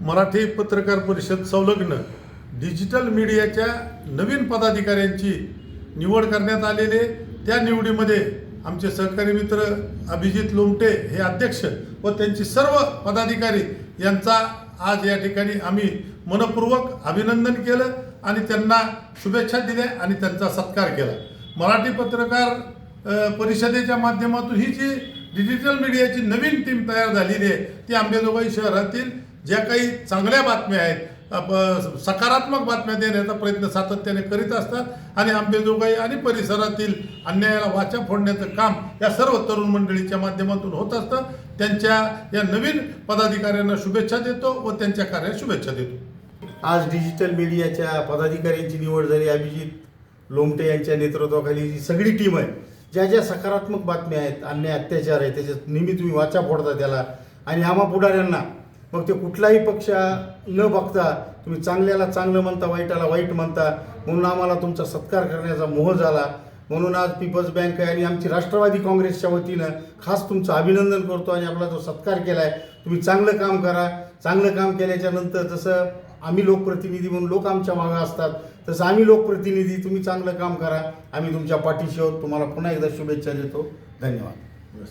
मराठी पत्रकार परिषद संलग्न डिजिटल मीडियाच्या नवीन पदाधिकाऱ्यांची निवड करण्यात आलेली आहे। त्या निवडीमध्ये आमचे सहकारी मित्र अभिजित लोमटे हे अध्यक्ष व त्यांची सर्व पदाधिकारी यांचा आज या ठिकाणी आम्ही मनपूर्वक अभिनंदन केलं आणि त्यांना शुभेच्छा दिल्या आणि त्यांचा सत्कार केला। मराठी पत्रकार परिषदेच्या माध्यमातून ही जी डिजिटल मीडियाची नवीन टीम तयार झालेली आहे ती अंबेजोगाई शहरातील ज्या काही चांगल्या बातम्या आहेत, सकारात्मक बातम्या देण्याचा प्रयत्न सातत्याने करीत असतात आणि अंबेजोगाई आणि परिसरातील अन्यायाला वाचा फोडण्याचं काम या सर्व तरुण मंडळीच्या माध्यमातून होत असतं। त्यांच्या या नवीन पदाधिकाऱ्यांना शुभेच्छा देतो व त्यांच्या कार्याला शुभेच्छा देतो। आज डिजिटल मीडियाच्या पदाधिकाऱ्यांची निवड झाली। अभिजित लोमटे यांच्या नेतृत्वाखाली जी सगळी टीम आहे, ज्या ज्या सकारात्मक बातम्या आहेत, अन्याय अत्याचार आहे, त्याच्या नेहमी तुम्ही वाचा फोडता त्याला आणि आम्हा पुढाऱ्यांना मग ते कुठलाही पक्ष न बघता तुम्ही चांगल्याला चांगलं म्हणता, वाईटाला वाईट म्हणता, म्हणून आम्हाला तुमचा सत्कार करण्याचा मोह झाला। म्हणून आज पीपल्स बँक आणि आमची राष्ट्रवादी काँग्रेसच्या वतीनं खास तुमचं अभिनंदन करतो आणि आपला जो सत्कार केला आहे। तुम्ही चांगलं काम करा। चांगलं काम केल्याच्या नंतर जसं आम्ही लोकप्रतिनिधी म्हणून लोक आमच्या मागं असतात, तसं आम्ही लोकप्रतिनिधी तुम्ही चांगलं काम करा, आम्ही तुमच्या पाठीशी आहोत। तुम्हाला पुन्हा एकदा शुभेच्छा देतो। धन्यवाद।